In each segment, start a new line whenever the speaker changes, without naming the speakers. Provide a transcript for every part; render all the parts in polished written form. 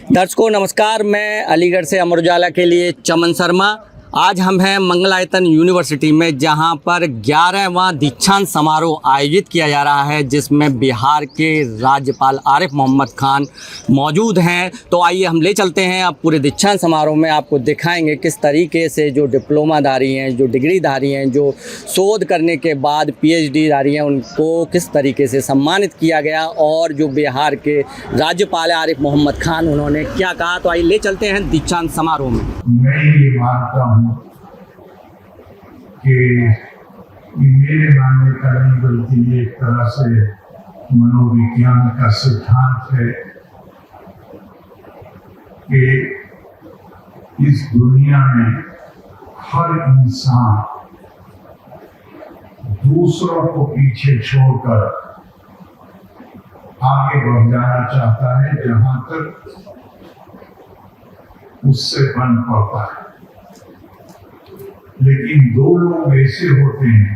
दर्शकों नमस्कार, मैं अलीगढ़ से अमर उजाला के लिए चमन शर्मा। आज हम हैं मंगलायतन यूनिवर्सिटी में, जहां पर 11वां दीक्षांत समारोह आयोजित किया जा रहा है, जिसमें बिहार के राज्यपाल आरिफ मोहम्मद खान मौजूद हैं। तो आइए हम ले चलते हैं, अब पूरे दीक्षांत समारोह में आपको दिखाएंगे किस तरीके से जो डिप्लोमाधारी हैं, जो डिग्रीधारी हैं, जो शोध करने के बाद PhD-धारी हैं, उनको किस तरीके से सम्मानित किया गया और जो बिहार के राज्यपाल आरिफ मोहम्मद खान उन्होंने क्या कहा। तो आइए ले चलते हैं दीक्षांत समारोह में।
मैं ये मानता हूँ कि मेरे मानने का नहीं बल्कि ये एक तरह से मनोविज्ञान का सिद्धांत है कि इस दुनिया में हर इंसान दूसरों को पीछे छोड़कर आगे बढ़ जाना चाहता है जहां तक उससे बन पड़ता है। लेकिन दो लोग ऐसे होते हैं,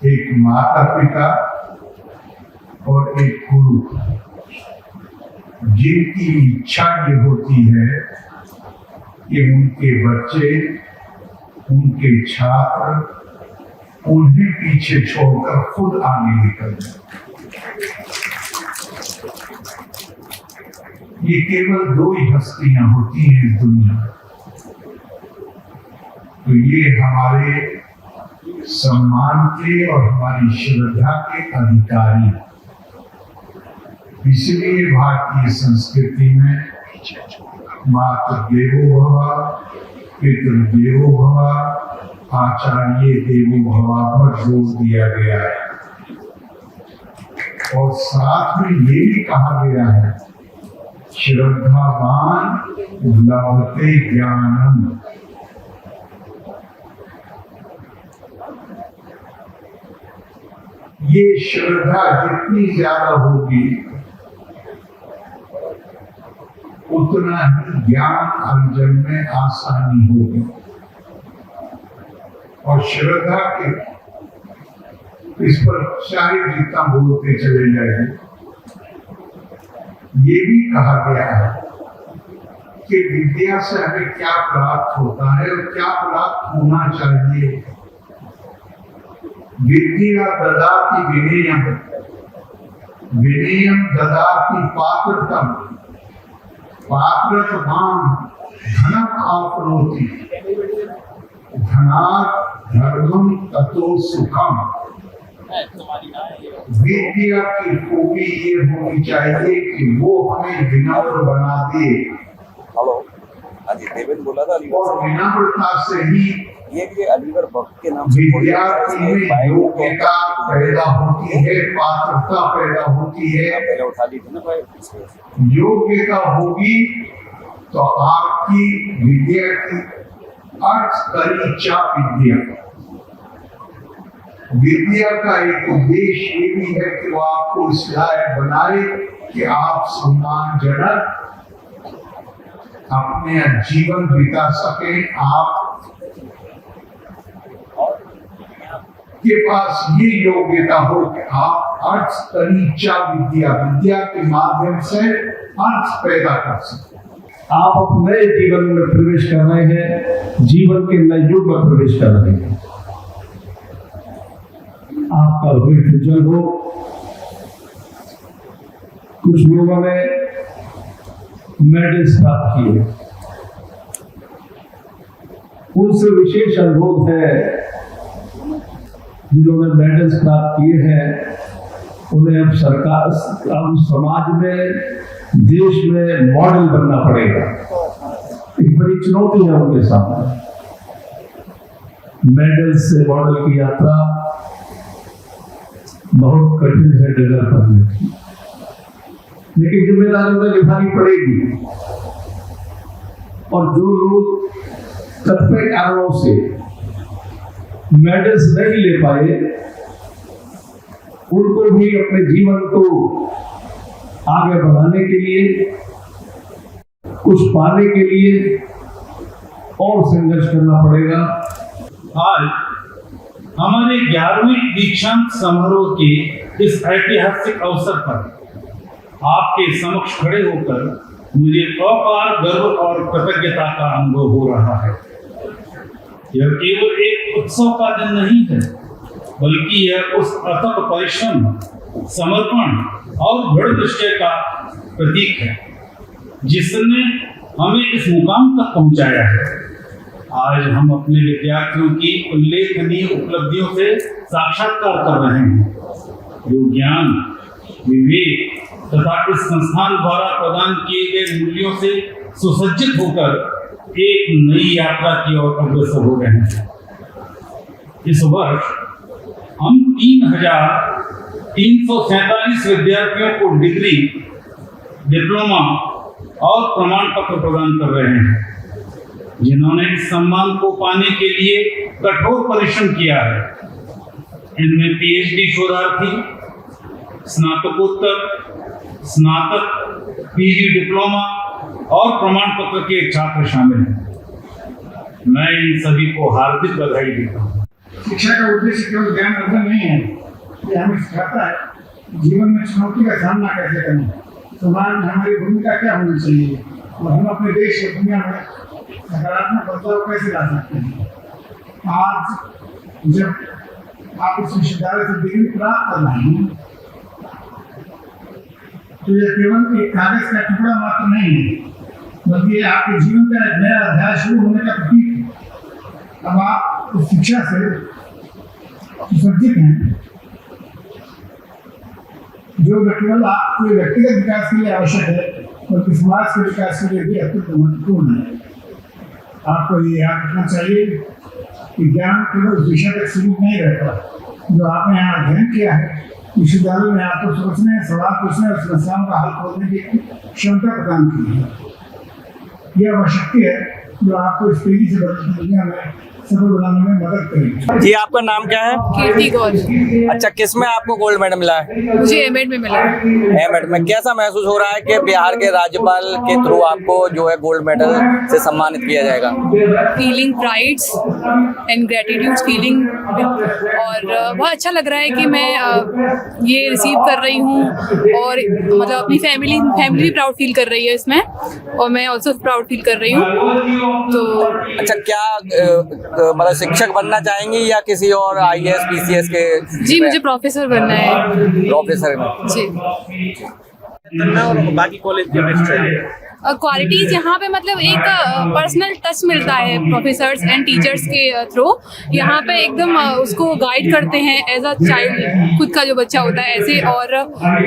एक माता पिता और एक गुरु, जिनकी इच्छा ये होती है कि उनके बच्चे, उनके छात्र उन्हें पीछे छोड़कर खुद आगे निकल जाए। ये केवल दो ही हस्तियां होती हैं इस दुनिया में। तो ये हमारे सम्मान के और हमारी श्रद्धा के अधिकारी। इसलिए भारतीय संस्कृति में मातृदेवो भव, पितृदेवो भव, आचार्य देवो भव पर जोर दिया गया है। और साथ में ये भी कहा गया है, श्रद्धावान लभते ज्ञानम। ये श्रद्धा जितनी ज्यादा होगी उतना ही ज्ञान अर्जन में आसानी होगी। और श्रद्धा के इस पर चाहे जितना बोलते चले जाएंगे, ये भी कहा गया है कि विद्या से हमें क्या प्राप्त होता है और क्या प्राप्त होना चाहिए। विद्या ददाति विनयम, विनयम ददाति पात्रतम, पात्रतमाम धनम आपनोति, धनात् धर्मम ततो सुखम। विद्या की खूबी ये होनी चाहिए कि वो हमें विनम्र बना दे।
हेलो, हाँ जी, देवेंद्र बोला था।
और विनम्रता से ही
ये अलीगढ़ भक्त के नाम से
विद्यार्थी में योग्यता पैदा होती है, पात्रता पैदा होती है।
पहले उठा ली थी ना भाई।
योग्यता होगी तो आपकी विद्या की अर्थ करीचा विद्या। विद्या का एक उद्देश्य ये भी है कि वो आपको इस लायक बनाए कि आप सम्मानजनक अपने जीवन बिता सके। आप के पास ये योग्यता हो कि आप अर्थ करीचा विद्या, विद्या के माध्यम से अर्थ पैदा कर सके।
आप अपने जीवन में प्रवेश कर रहे हैं, जीवन के नए युग में प्रवेश कर रहे हैं। आपका भविष्य उज्जवल हो। कुछ लोगों ने मेडल्स प्राप्त किए, उनसे विशेष अनुरोध है जिन्होंने मेडल्स प्राप्त किए हैं, उन्हें अब सरकार, अब समाज में, देश में मॉडल बनना पड़ेगा। एक बड़ी चुनौती है उनके सामने। मेडल से मॉडल की यात्रा बहुत कठिन है डगर करने की, लेकिन जिम्मेदारी में निभानी पड़ेगी। और जो लोग कतिपय कारणों से मेडल्स नहीं ले पाए, उनको भी अपने जीवन को आगे बढ़ाने के लिए, कुछ पाने के लिए और संघर्ष करना पड़ेगा।
आज हमारे 11वीं दीक्षांत समारोह के इस ऐतिहासिक अवसर पर आपके समक्ष खड़े होकर मुझे अपार गर्व और कृतज्ञता का अनुभव हो रहा है। यह केवल एक उत्सव का दिन नहीं है, बल्कि यह उस अथक परिश्रम, समर्पण और दृढ़ निश्चय का प्रतीक है जिसने हमें इस मुकाम तक पहुंचाया है। आज हम अपने विद्यार्थियों की उल्लेखनीय उपलब्धियों से साक्षात्कार कर रहे हैं, जो ज्ञान, विवेक तथा इस संस्थान द्वारा प्रदान किए गए मूल्यों से सुसज्जित होकर एक नई यात्रा की ओर अग्रसर हो रहे हैं। इस वर्ष हम 3,347 विद्यार्थियों को डिग्री, डिप्लोमा और प्रमाण पत्र प्रदान कर रहे हैं, जिन्होंने इस सम्मान को पाने के लिए कठोर परिश्रम किया है। इनमें पीएचडी शोधार्थी, स्नातकोत्तर, स्नातक, पीजी डिप्लोमा और प्रमाण पत्र के छात्र शामिल हैं। मैं इन सभी को हार्दिक बधाई देता हूँ।
शिक्षा का उद्देश्य केवल ज्ञान अर्जन नहीं है, ये हमें सिखाता है जीवन में चुनौती का सामना कैसे करना, समाज में हमारी भूमिका क्या होनी चाहिए और हम अपने देश और दुनिया में सकारात्मक बदलाव कैसे ला सकते हैं। आज जब आप इस विश्वविद्यालय से डिग्री प्राप्त कर रहे हैं तो यह केवल एक कागज का टुकड़ा मात्र नहीं है, बल्कि ये आपके जीवन का एक नया अध्याय शुरू होने का प्रतीक है। अब आप उस शिक्षा से सुसज्जित हैं जो न केवल आपके व्यक्तिगत विकास के लिए आवश्यक है, बल्कि समाज के विकास के लिए भी अत्यंत महत्वपूर्ण है। आपको ये याद रखना चाहिए कि ज्ञान केवल उस विषय तक सीमित नहीं रहता जो आपने यहाँ अध्ययन किया है। विश्वविद्यालय में आपको सोचने, सवाल पूछने और समस्याओं का हल खोजने की क्षमता प्रदान की है। यह वह शक्ति है जो आपको इस तेजी से बदलती दुनिया में सफल बनाने में मदद करेगी।
जी, आपका नाम क्या है?
कीर्ति गौर।
अच्छा, किस में आपको गोल्ड मेडल मिला है?
मुझे एमएड में मिला।
एमएड में कैसा महसूस हो रहा है कि बिहार के राज्यपाल के थ्रू आपको जो है गोल्ड मेडल से सम्मानित किया जाएगा?
Feeling pride and gratitude feeling, और बहुत अच्छा लग रहा है कि मैं ये रिसीव कर रही हूँ और मतलब अपनी फैमिली भी प्राउड फील कर रही है इसमें, और मैं ऑल्सो प्राउड फील कर रही हूँ। तो
अच्छा, क्या मतलब शिक्षक बनना चाहेंगी या किसी और आईएएस पीसीएस के?
जी, मुझे प्रोफेसर बनना है।
प्रोफेसर में
जी।
और बाकी कॉलेज के
क्वालिटीज यहाँ पे मतलब एक पर्सनल टच मिलता है प्रोफेसर्स एंड टीचर्स के थ्रू। यहाँ पे एकदम उसको गाइड करते हैं एज अ चाइल्ड, खुद का जो बच्चा होता है ऐसे, और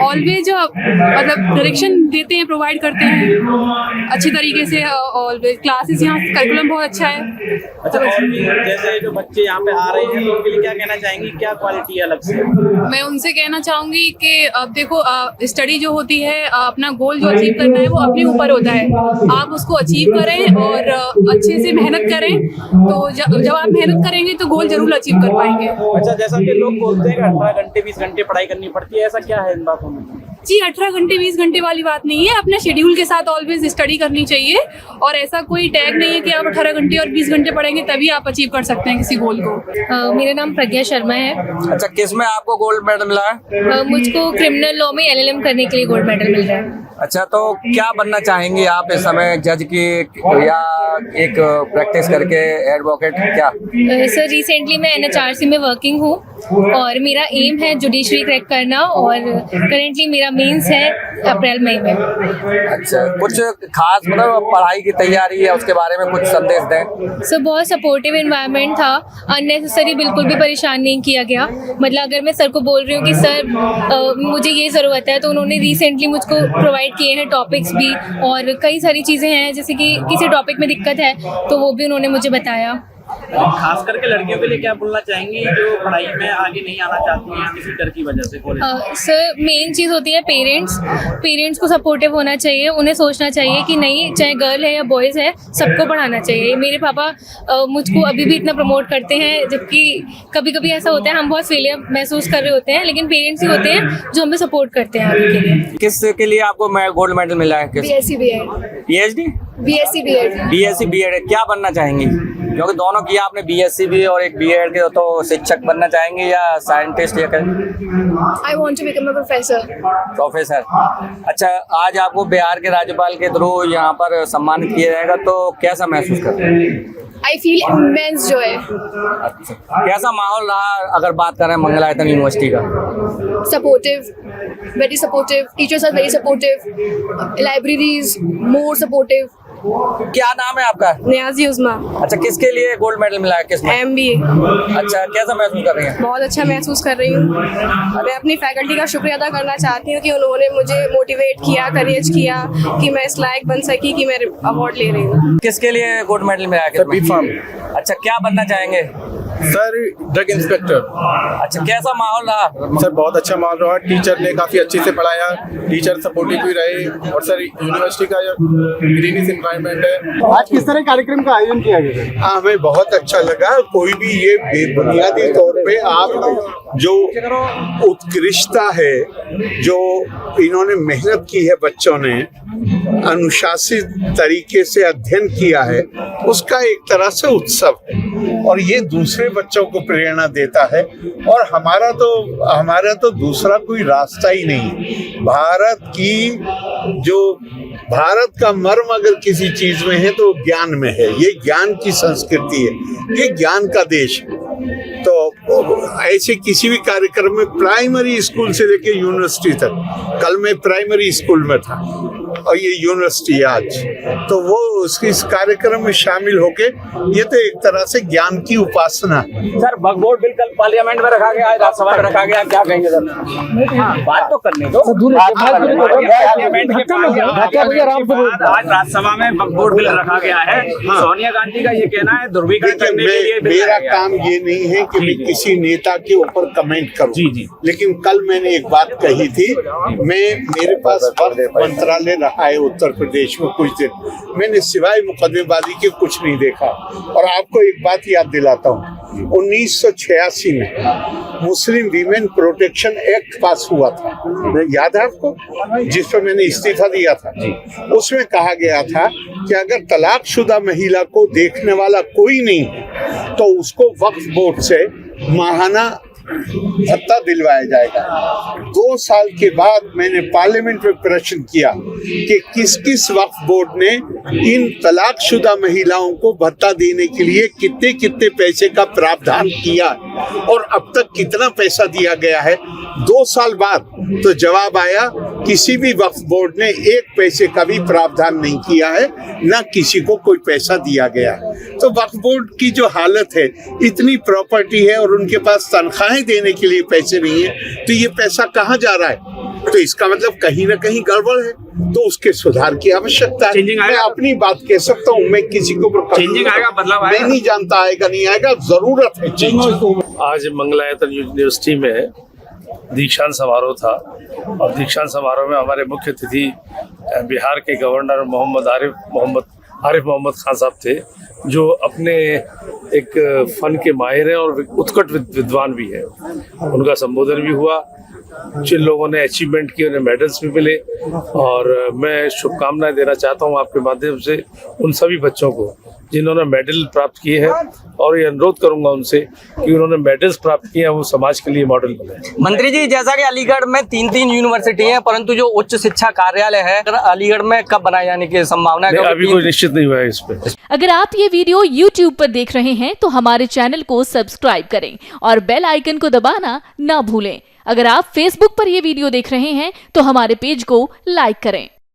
ऑलवेज मतलब डायरेक्शन देते हैं, प्रोवाइड करते हैं अच्छी तरीके से। ऑलवेज क्लासेस यहाँ करिकुलम बहुत अच्छा है।
अच्छा, और भी जैसे जो बच्चे यहाँ पे आ रहे हैं तो उनके लिए क्या कहना चाहेंगी, क्या क्वालिटी है अलग से?
मैं उनसे कहना चाहूँगी कि अब देखो, स्टडी जो होती है, अपना गोल जो अचीव करना है वो अपने ऊपर होता है। आप उसको अचीव करें और अच्छे से मेहनत करें, तो जब आप मेहनत करेंगे तो गोल जरूर अचीव कर पाएंगे।
अच्छा, जैसा कि लोग बोलते हैं कि 18 घंटे 20 घंटे पढ़ाई करनी पड़ती है, ऐसा क्या है इन बातों में?
जी, 18 घंटे 20 घंटे वाली बात नहीं है, अपने शेड्यूल के साथ ऑलवेज स्टडी करनी चाहिए, और ऐसा कोई टैग नहीं है कि आप 18 घंटे और 20 घंटे पढ़ेंगे तभी आप अचीव कर सकते हैं किसी गोल को।
मेरा नाम प्रज्ञा शर्मा है।
अच्छा, किस में आपको गोल्ड मेडल मिला है?
मुझको क्रिमिनल लॉ में LLM करने के लिए गोल्ड मेडल मिल रहा है।
अच्छा, तो क्या बनना चाहेंगे आप इस समय, जज की या एक प्रैक्टिस करके एडवोकेट, क्या?
सर, रिसेंटली मैं NHRC में वर्किंग हूँ और मेरा एम है जुडिशरी क्रैक करना, और करेंटली मेरा मेंस है अप्रैल मई में।
अच्छा, कुछ खास मतलब पढ़ाई की तैयारी है उसके बारे में कुछ संदेश दें?
सर, बहुत सपोर्टिव एनवायरनमेंट था, अननेसेसरी बिल्कुल भी परेशान नहीं किया गया। मतलब अगर मैं सर को बोल रही हूँ कि सर मुझे ये ज़रूरत है, तो उन्होंने रिसेंटली मुझको प्रोवाइड किए हैं टॉपिक्स भी, और कई सारी चीज़ें हैं, जैसे कि किसी टॉपिक में दिक्कत है तो वो भी उन्होंने मुझे बताया।
खास करके लड़कियों के लिए क्या बोलना चाहेंगी जो पढ़ाई में आगे नहीं आना चाहती हैं किसी डर की वजह से कॉलेज?
सर, मेन चीज़ होती है पेरेंट्स को सपोर्टिव होना चाहिए। उन्हें सोचना चाहिए कि नहीं, चाहे गर्ल है या बॉयज़ है, सबको पढ़ाना चाहिए। मेरे पापा मुझको अभी भी इतना प्रमोट करते हैं, जबकि कभी कभी ऐसा होता है हम बहुत फेलियर महसूस कर रहे होते हैं, लेकिन पेरेंट्स ही होते हैं जो हमें सपोर्ट करते हैं आगे के लिए।
किस के लिए आपको गोल्ड मेडल मिला है? किस?
BSc BA।
PhD?
BSc B.Ed।
BSc B.Ed क्या बनना चाहेंगी? क्योंकि दोनों किया आपने, BSc भी और एक B.Ed के, तो शिक्षक बनना चाहेंगे या साइंटिस्ट या
I want to become a professor।
Professor? अच्छा, आज आपको बिहार के राज्यपाल के थ्रू यहाँ पर सम्मानित किया जाएगा, तो कैसा महसूस करते हैं?
I feel immense joy।
अच्छा, कैसा माहौल रहा अगर बात करें मंगलायतन यूनिवर्सिटी का?
Supportive, very supportive। Teachers are very supportive। Libraries more supportive।
क्या नाम है आपका?
नियाज़ी उज़्मा।
अच्छा, किसके लिए गोल्ड मेडल मिला है, किसमें?
MBA।
अच्छा, कैसा महसूस कर रही हैं?
बहुत अच्छा महसूस कर रही हूँ। मैं अपनी फैकल्टी का शुक्रिया अदा करना चाहती हूँ कि उन्होंने मुझे मोटिवेट किया, करेज किया कि मैं इस लायक बन सकी कि मैं अवार्ड ले रही हूँ।
किसके लिए गोल्ड मेडल मिला है?
B.Pharm।
अच्छा, क्या बनना चाहेंगे?
Sir drug inspector.
अच्छा, कैसा माहौल रहा?
सर बहुत अच्छा माहौल रहा, टीचर ने काफ़ी अच्छे से पढ़ाया, टीचर सपोर्टिव भी रहे, और सर यूनिवर्सिटी का ग्रीनिश एनवायरनमेंट है।
आज किस तरह कार्यक्रम का आयोजन किया गया?
हाँ, हमें बहुत अच्छा लगा। कोई भी ये बेबुनियादी तौर पे आप जो उत्कृष्टता है, जो इन्होंने मेहनत की है, बच्चों ने अनुशासित तरीके से अध्ययन किया है, उसका एक तरह से उत्सव है और ये दूसरे बच्चों को प्रेरणा देता है। और हमारा तो दूसरा कोई रास्ता ही नहीं। भारत का मर्म अगर किसी चीज में है तो ज्ञान में है। ये ज्ञान की संस्कृति है, ये ज्ञान का देश है। तो ऐसे किसी भी कार्यक्रम में, प्राइमरी स्कूल से लेकर यूनिवर्सिटी तक, कल मैं प्राइमरी स्कूल में था और ये यूनिवर्सिटी आज, तो वो इस कार्यक्रम में शामिल होके, ये तो एक तरह से ज्ञान की उपासना है।
सर, वक्फ बोर्ड बिल कल पार्लियामेंट में रखा गया, राज्यसभा में रखा गया, क्या कहेंगे सर? बात तो करने दो।
पार्लियामेंट के बाद आज राज्यसभा में वक्फ बोर्ड बिल रखा गया है। सोनिया गांधी का ये कहना है ध्रुवीकरण करने के लिए
मेरा काम ये नहीं है कि मैं किसी नेता के ऊपर कमेंट करूं।
जी।
लेकिन कल मैंने एक बात कही थी, मेरे पास वक्फ मंत्रालय रहा है उत्तर प्रदेश में कुछ दिन, मैंने सिवाय मुकदमेबाजी के कुछ नहीं देखा। और आपको एक बात याद दिलाता हूँ, 1986 में मुस्लिम वीमेन प्रोटेक्शन एक्ट पास हुआ था, याद है आपको, जिस पर मैंने इस्तीफा दिया था। उसमें कहा गया था कि अगर तलाकशुदा महिला को देखने वाला कोई नहीं है तो उसको वक्फ बोर्ड से माहाना भत्ता दिलवाया जाएगा। 2 साल के बाद मैंने पार्लियामेंट में प्रश्न किया कि किस वक्फ बोर्ड ने इन तलाकशुदा महिलाओं को भत्ता देने के लिए कितने पैसे का प्रावधान किया और अब तक कितना पैसा दिया गया है। 2 साल बाद तो जवाब आया, किसी भी वक्फ बोर्ड ने 1 पैसे का भी प्रावधान नहीं किया है, ना किसी को कोई पैसा दिया गया है। तो वक्फ बोर्ड की जो हालत है, इतनी प्रॉपर्टी है और उनके पास तनख्वाहें देने के लिए पैसे नहीं है, तो ये पैसा कहाँ जा रहा है? तो इसका मतलब कहीं ना कहीं गड़बड़ है, तो उसके सुधार की आवश्यकता है। मैं अपनी बात कह सकता हूँ, मैं किसी को
चेंजिंग आएगा, बदलाव आएगा,
मैं नहीं जानता आएगा नहीं आएगा, जरूरत है चेंज।
आज मंगलायतन यूनिवर्सिटी में दीक्षांत समारोह था और दीक्षांत समारोह में हमारे मुख्य अतिथि बिहार के गवर्नर आरिफ मोहम्मद खान साहब थे, जो अपने एक फन के माहिर हैं और उत्कट विद्वान भी हैं। उनका संबोधन भी हुआ, जिन लोगों ने अचीवमेंट की उन्हें मेडल्स भी मिले, और मैं शुभकामनाएं देना चाहता हूं आपके माध्यम से उन सभी बच्चों को जिन्होंने मेडल प्राप्त किए हैं, और ये अनुरोध करूंगा उनसे कि उन्होंने मेडल्स प्राप्त किए हैं वो समाज के लिए मॉडल बने।
मंत्री जी, जैसा कि अलीगढ़ में 3 यूनिवर्सिटी हैं, परंतु जो उच्च शिक्षा कार्यालय है अलीगढ़ में कब बनाए जाने की संभावना है?
अभी कोई निश्चित नहीं हुआ है इस पर।
अगर आप ये वीडियो YouTube पर देख रहे हैं तो हमारे चैनल को सब्सक्राइब करें और बेल आइकन को दबाना ना भूलें। अगर आप Facebook पर ये वीडियो देख रहे हैं तो हमारे पेज को लाइक करें।